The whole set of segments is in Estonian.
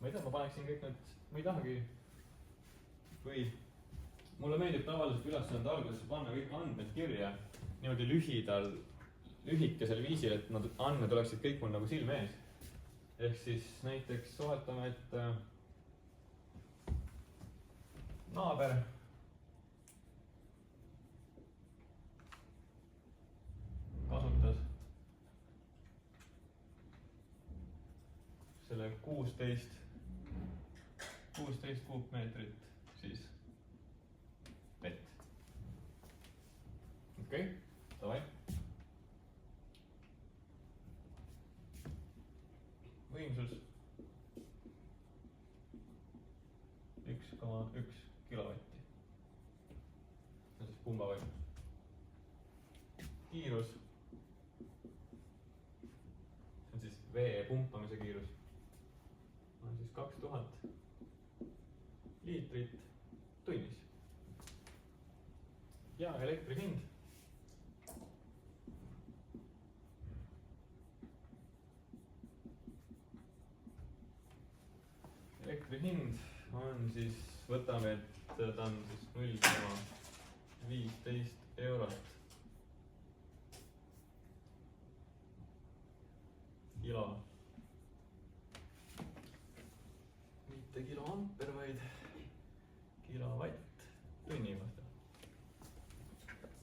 ma ei tea, ma paneksin kõik need, ma ei tahagi, või mulle meeldib tavaliselt ülesande algusesse panna kõik andmed kirja niimoodi lühikesel viisil, et nad andmed oleksid kõik mul nagu silme ees. Ehk siis näiteks oletame, et naaber kasutas selle 16 kuupmeetrit siis vett. Okei, davai. Võimsus 1,1 kilovatti. See on siis pumba võimsus. Kiirus, see on siis vee pumpamise kiirus, on siis 2000 liitrit tunnis. Ja elektri hind on siis, võtame, et ta on siis 0,15 eurot kilo, mitte kiloamper, vaid kilovatt tunni kohta.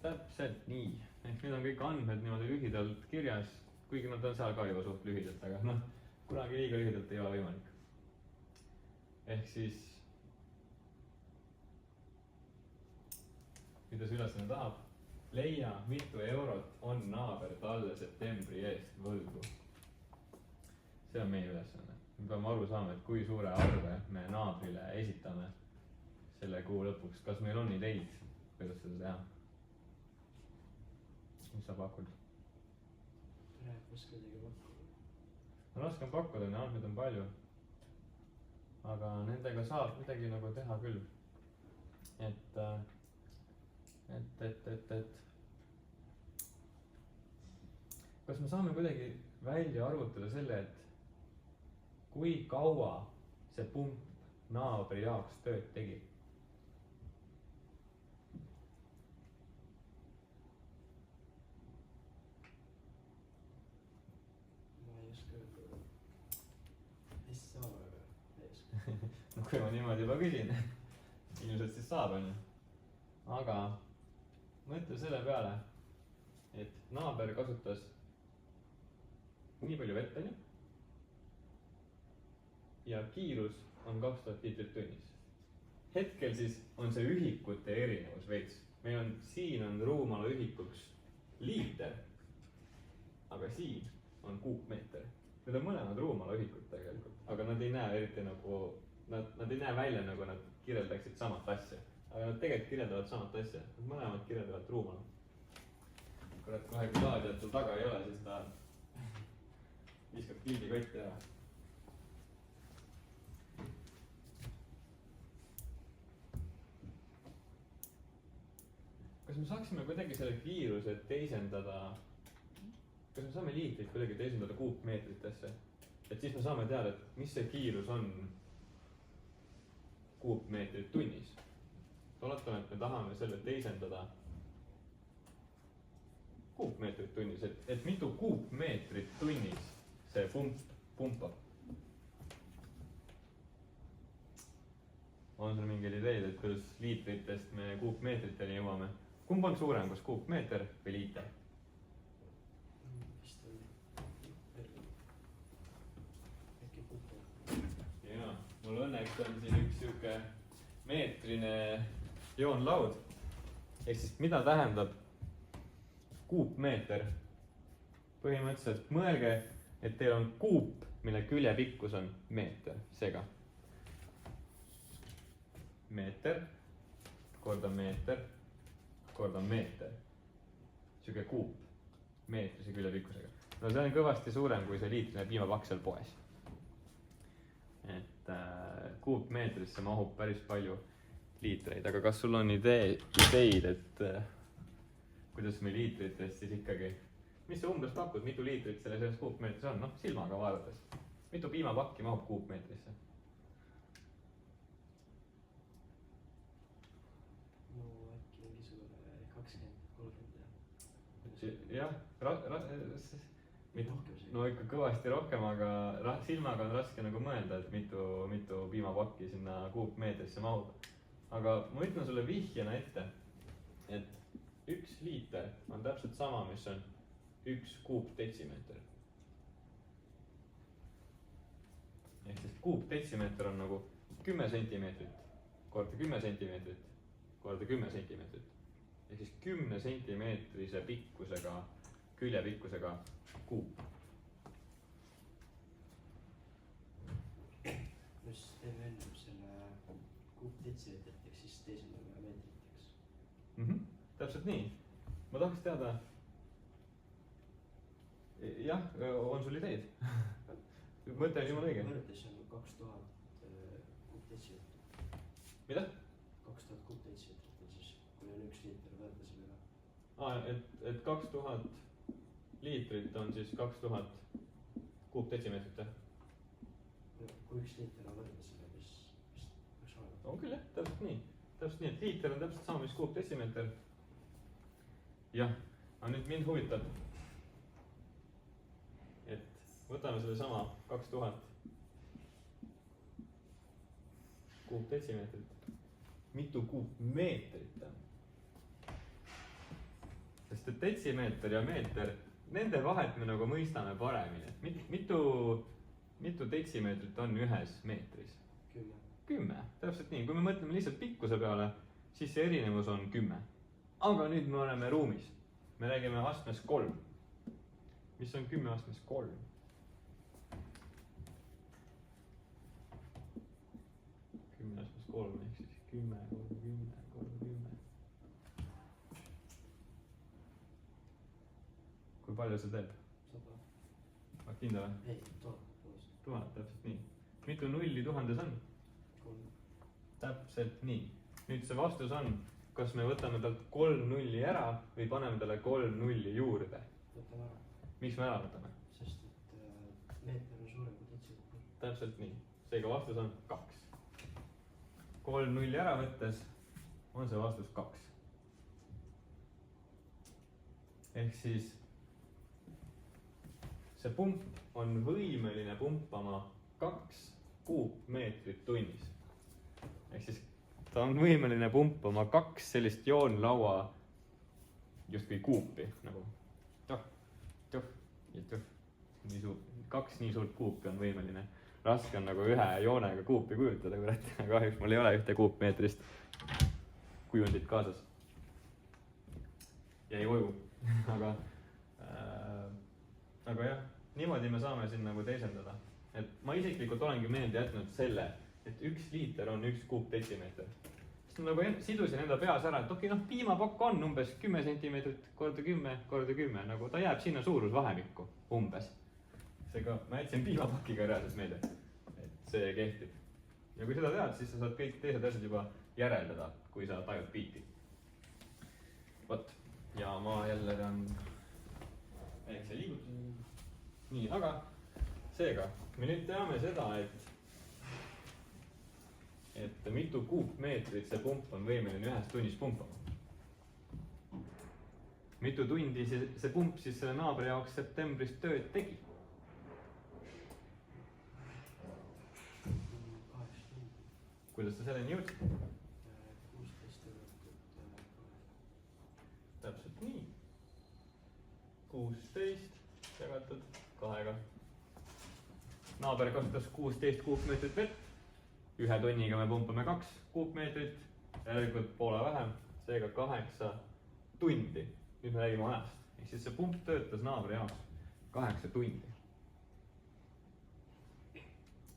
Täpselt nii. Ehk nüüd on kõik andmed niimoodi lühidalt kirjas, kuigi nad on seal ka juba suht lühidalt, aga noh, kunagi liiga lühidalt ei ole võimalik. Ehk siis, mida see ülesanne tahab? Leia, mitu eurot on naaber talle septembri eest võlgu. See on meie ülesanne. Me peame aru saama, et kui suure arve me naabrile esitame selle kuu lõpuks. Kas meil on ideid, kuidas seda teha? Mis sa pakud? Praegu oska midagi pakkuda. No raske on pakkuda, andmeid on palju. Aga nendega saab midagi nagu teha küll. Et kas me saame kuidagi välja arvutada selle, et kui kaua see pump naabri jaoks tööd tegi? Ma ei oska öelda. Hästi saab, aga ei oska. No kui ma niimoodi juba küsin, ilmselt siis saab, on ju. Aga mõtle selle peale, et naaber kasutas nii palju vett, on ju. Ja kiirus on 2000 liitrit tunnis. Hetkel siis on see ühikute erinevus veits. Meil on, siin on ruumala ühikuks liiter, aga siin on kuupmeeter. Need on mõlemad ruumala ühikud tegelikult, aga nad ei näe eriti nagu, nad ei näe välja nagu nad kirjeldaksid samat asja. Aga nad tegelikult kirjeldavad samat asja. Nad mõlemad kirjeldavad ruumala. Kurat, kohe kui laadijad sul taga ei ole, siis ta viskab pildi kotti ära. Kas me saaksime kuidagi selle kiiruse teisendada, kas me saame liitrit kuidagi teisendada kuupmeetritesse? Et siis me saame teada, et mis see kiirus on kuupmeetrit tunnis. Oletame, et me tahame selle teisendada kuupmeetrit tunnis, et mitu kuupmeetrit tunnis see pumpab. On sul mingeid ideid, et kuidas liitritest me kuupmeetriteni jõuame? Kumb on suurem, kas kuupmeeter või liiter? Vist on äkki kuupmeeter. Jaa, mul õnneks on siin üks siuke meetrine joonlaud. Ehk siis mida tähendab kuupmeeter? Põhimõtteliselt mõelge, et teil on kuup, mille külje pikkus on meeter. Seega meeter korda meeter korda meeter. Siuke kuup meetrise külje pikkusega. No see on kõvasti suurem kui see liitrine piimapakk seal poes. Et kuupmeetrisse mahub päris palju liitreid, aga kas sul on ideid, et kuidas me liitritest siis ikkagi, mis sa umbes pakud, mitu liitrit selles kuupmeetris on? Noh, silmaga vaadates. Mitu piimapakki mahub kuupmeetrisse? jah, rohkem see. no ikka kõvasti rohkem, aga silmaga on raske nagu mõelda, et mitu piimapakki sinna kuupmeetrisse mahub. aga ma ütlen sulle vihjena ette, et 1 liiter on täpselt sama, mis on 1 kuupdetsimeeter. ehk siis kuupdetsimeeter on nagu 10 sentimeetrit korda 10 sentimeetrit korda 10 sentimeetrit. ehk siis 10 sentimeetrise pikkusega, küljepikkusega kuup. just teeme ennem selle kuupdetsimeetriteks, siis teisendame meetriteks. Täpselt nii. ma tahaks teada. jah, on sul ideid? mõte on jumala õige. võrdes on 2000 kuupdetsimeetrit. mida? 2000 kuupdetsimeetrit on siis, kui on 1 liiter võrda sellega. et 2000 liitrit on siis 2000 kuupdetsimeetrit, jah? kui 1 liiter on võrda sellega, mis peaks olema? on küll jah, täpselt nii, et liiter on täpselt sama, mis kuupdetsimeeter. jah, aga nüüd mind huvitab, et võtame sellesama 2000 kuupdetsimeetrit. mitu kuupmeetrit on? sest et detsimeeter ja meeter, nende vahet me nagu mõistame paremini, et mitu detsimeetrit on ühes meetris? 10, täpselt nii. kui me mõtleme lihtsalt pikkuse peale, siis see erinevus on 10. aga nüüd me oleme ruumis. me räägime astmes 3. mis on 10 astmes 3? 10 astmes 3 ehk siis 10 korda 10 korda 10. kui palju see teeb? 100. oled kindel või? ei, 1000. 1000, täpselt nii. mitu nulli 1000-s on? 3. täpselt nii. nüüd see vastus on, kas me võtame talt 3 nulli ära või paneme talle 3 nulli juurde? võtame ära. miks me ära võtame? sest et meeter on suurem kui detsimeeter. täpselt nii. seega vastus on 2. 3 nulli ära võttes on see vastus 2. ehk siis see pump on võimeline pumpama 2 kuupmeetrit tunnis. ehk siis ta on võimeline pumpama 2 sellist joonlaua justkui kuupi nagu tuh. nii suur, 2 nii suurt kuupi on võimeline. raske on nagu ühe joonega kuupi kujutada, kurat. kahjuks mul ei ole 1 kuupmeetrist kujundit kaasas. jäi koju aga jah, niimoodi me saame siin nagu teisendada. et ma isiklikult olengi meelde jätnud selle, et 1 liiter on 1 kuupdetsimeeter. siis ma nagu sidusin enda peas ära, et okei, noh, piimapakk on umbes 10 sentimeetrit korda 10 korda 10, nagu ta jääb sinna suurusvahemikku umbes. seega ma jätsin piimapakiga reaalselt meelde, et see kehtib. ja kui seda tead, siis sa saad kõik teised asjad juba järeldada, kui sa tajud biiti. vot, ja ma jälle pean väikse liigutuse. nii, aga seega me nüüd teame seda, et mitu kuupmeetrit see pump on võimeline 1 tunnis pumpama. mitu tundi see pump siis selle naabri jaoks septembris tööd tegi? 8 tundi. kuidas sa selleni jõudsid? 16 eurot. täpselt nii. 16 jagatud 2-ga. naaber kasutas 16 kuupmeetrit vett. 1 tonniga me pumpame 2 kuupmeetrit, järelikult poole vähem, seega 8 tundi. nüüd me räägime ajast. ehk siis see pump töötas naabri jaoks 8 tundi.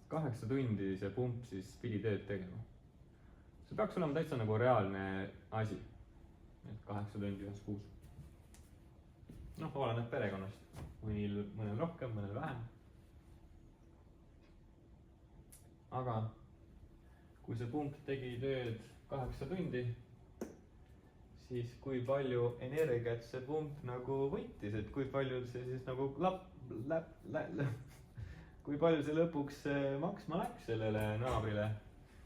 8 tundi see pump siis pidi tööd tegema. see peaks olema täitsa nagu reaalne asi. et 8 tundi ühes kuus. noh, oleneb perekonnast. mõnel rohkem, mõnel vähem. aga kui see pump tegi tööd 8 tundi, siis kui palju energiat see pump nagu võttis, et kui palju see siis nagu kui palju see lõpuks maksma läks sellele naabrile?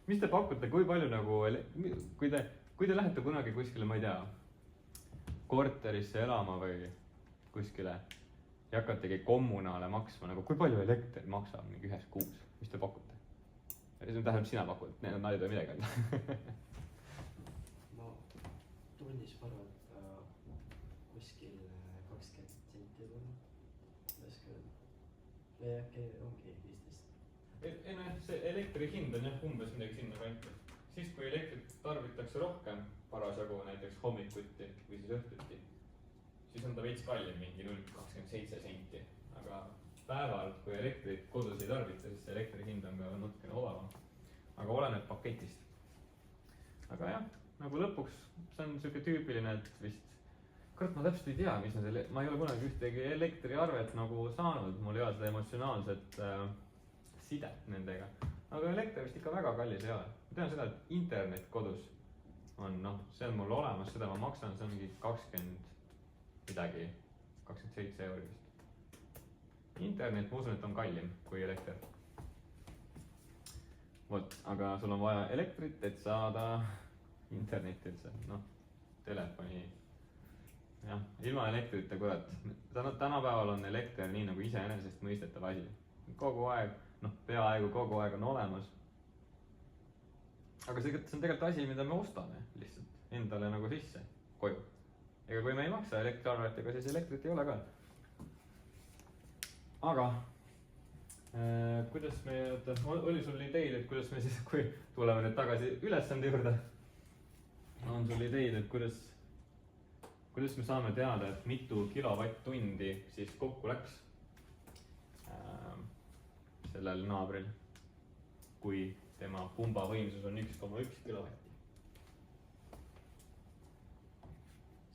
mis te pakute, kui palju nagu, kui te lähete kunagi kuskile, ma ei tea, korterisse elama või kuskile ja hakategi kommunaale maksma, nagu kui palju elekter maksab mingi ühes kuus, mis te pakute? See tähendab, sina pakud, need on naljad või midagi öelda. ma tunnis ma arvan, et kuskil 20 senti võib-olla. Ma ei oska öelda. või äkki ongi 15. ei noh, see elektri hind on jah umbes midagi sinna kanti. Siis kui elektrit tarbitakse rohkem, parasjagu näiteks hommikuti või siis õhtuti, siis on ta veits kallim, mingi 0,27 senti. aga päeval, kui elektrit kodus ei tarbita, siis see elektri hind on ka natukene odavam. aga oleneb paketist. aga jah, nagu lõpuks see on siuke tüüpiline, et vist kurat, ma täpselt ei tea, mis on selle, ma ei ole kunagi ühtegi elektriarvet nagu saanud, mul ei ole seda emotsionaalset sidet nendega. aga elekter vist ikka väga kallis ei ole. ma tean seda, et internet kodus on, noh, see on mul olemas, seda ma maksan, see on mingi 20 midagi, 27 euri vist. internet, ma usun, et on kallim kui elekter. vot, aga sul on vaja elektrit, et saada internetti üldse, noh, telefoni. jah, ilma elektrita, kurat, tänapäeval on elekter nii nagu iseenesestmõistetav asi. kogu aeg, noh, peaaegu kogu aeg on olemas. aga see on tegelikult asi, mida me ostame lihtsalt endale nagu sisse, koju. ega kui me ei maksa elektriarvet, ega siis elektrit ei ole ka. aga kuidas me, oli sul ideid, et kuidas me siis, kui tuleme nüüd tagasi ülesande juurde, on sul ideid, et kuidas me saame teada, et mitu kilovatt-tundi siis kokku läks sellel naabril, kui tema pumba võimsus on 1,1 kilovatti.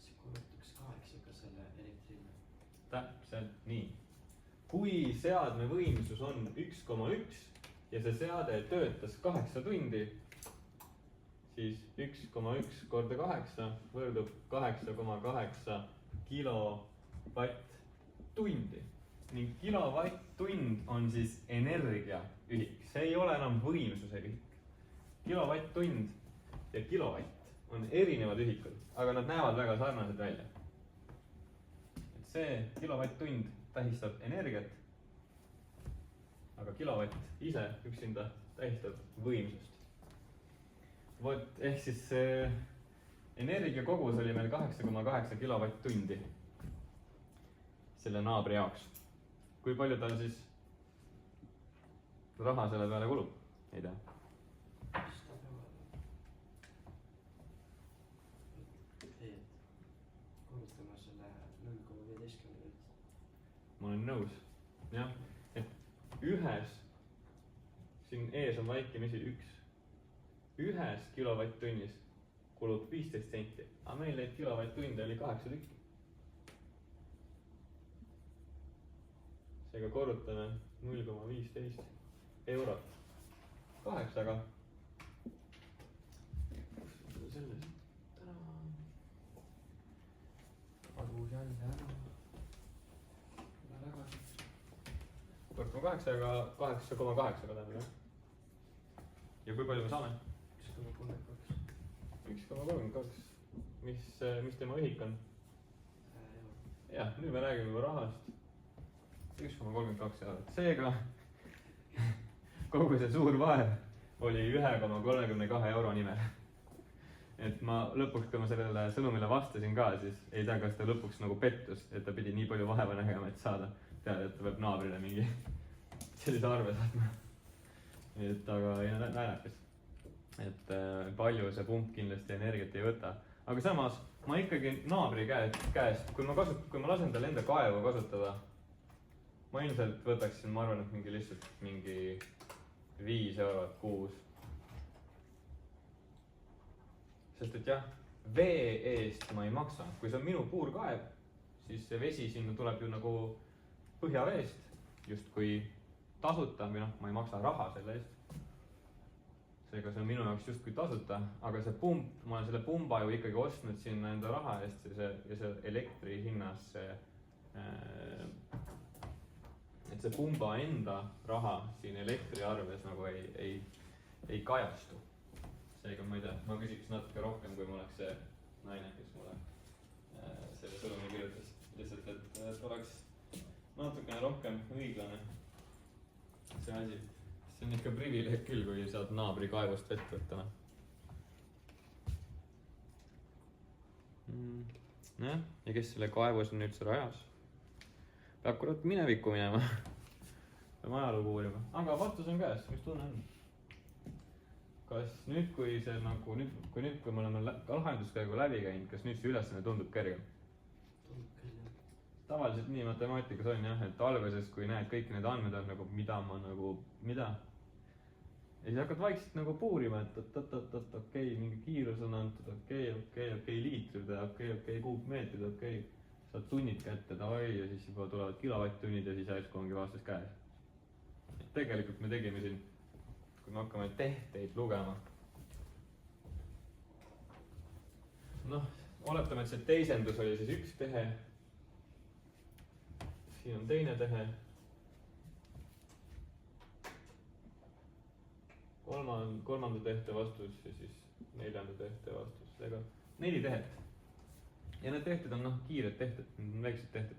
see korrutaks 8 selle elektrile. Täpselt nii. kui seadme võimsus on 1,1 ja see seade töötas 8 tundi, siis 1,1 korda 8 võrdub 8,8 kilovatt-tundi. ning kilovatt-tund on siis energiaühik, see ei ole enam võimsuse ühik. Kilovatt-tund ja kilovatt on erinevad ühikud, aga nad näevad väga sarnased välja. et see kilovatt-tund tähistab energiat, aga kilovatt ise üksinda tähistab võimsust. vot, ehk siis see energiakogus oli meil 8,8 kilovatt-tundi selle naabri jaoks. kui palju tal siis raha selle peale kulub? ei tea. korrutame selle 0,15. ma olen nõus, jah, et ühes, siin ees on vaikimisi 1, ühes kilovatt-tunnis kulub 15 senti, aga meil neid kilovatt-tunde oli 8 tükki. seega korrutame 0,15 eurot 8-ga. selle siit ära. kadus jälle ära. korrutame 8-ga, 8,8-ga tähendab jah. ja kui palju me saame? 1,32. 1,32. mis tema ühik on? jah, nüüd me räägime juba rahast. 1,32 eurot, seega kogu see suur vaev oli 1,32 euro nimel. et ma lõpuks, kui ma sellele sõnumile vastasin ka, siis ei tea, kas ta lõpuks nagu pettus, et ta pidi nii palju vaeva nägema, et saada teada, et ta peab naabrile mingi sellise arve saatma. et aga ei naljakas, et palju see pump kindlasti energiat ei võta, aga samas ma ikkagi naabri käest, kui ma lasen tal enda kaevu kasutada, ma ilmselt võtaksin, ma arvan, et mingi 5 eurot kuus. sest et jah, vee eest ma ei maksa, kui see on minu puurkaev, siis see vesi sinna tuleb ju nagu põhjaveest justkui tasuta või noh, ma ei maksa raha selle eest. seega see on minu jaoks justkui tasuta, aga see pump, ma olen selle pumba ju ikkagi ostnud sinna enda raha eest ja see elektri hinnas et see pumba enda raha siin elektriarves nagu ei kajastu. seega ma ei tea, ma küsiks natuke rohkem, kui ma oleks see naine, kes mulle selle sõnumi kirjutas. lihtsalt, et oleks natukene rohkem õiglane see asi. See on ikka privileeg küll, kui saad naabri kaevust vett võtta. Nojah, ja kes selle kaevu siin üldse rajas? Peab kurat minevikku minema. Peab ajalugu uurima. Aga vastus on käes, mis tunne on? Kas nüüd, kui see nagu, kui me oleme lahenduskäigu läbi käinud, kas nüüd see ülesanne tundub kergem? Tundub küll, jah. Tavaliselt nii matemaatikas on jah, et alguses, kui näed kõik need andmed on nagu mida. Ja siis hakkad vaikselt nagu puurima, et okei, mingi kiirus on antud, okei, liitrid, okei, kuupmeetrid, okei. Saad tunnid kätte, davai, ja siis juba tulevad kilovatt-tunnid ja siis järsku ongi vastus käes. Tegelikult me tegime siin, kui me hakkame tehteid lugema. Noh, oletame, et see teisendus oli siis üks tehe. Siin on teine tehe. Kolmanda tehte vastus ja siis neljanda tehte vastus. Ega 4 tehet. Ja need tehted on kiired tehted, need on väiksed tehted.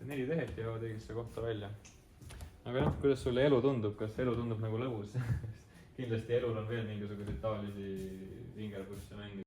4 tehet jäävad õigesse kohta välja. Aga jah, kuidas sulle elu tundub? Kas elu tundub nagu lõbus? Kindlasti elul on veel mingisuguseid taolisi vingerpusse mänge.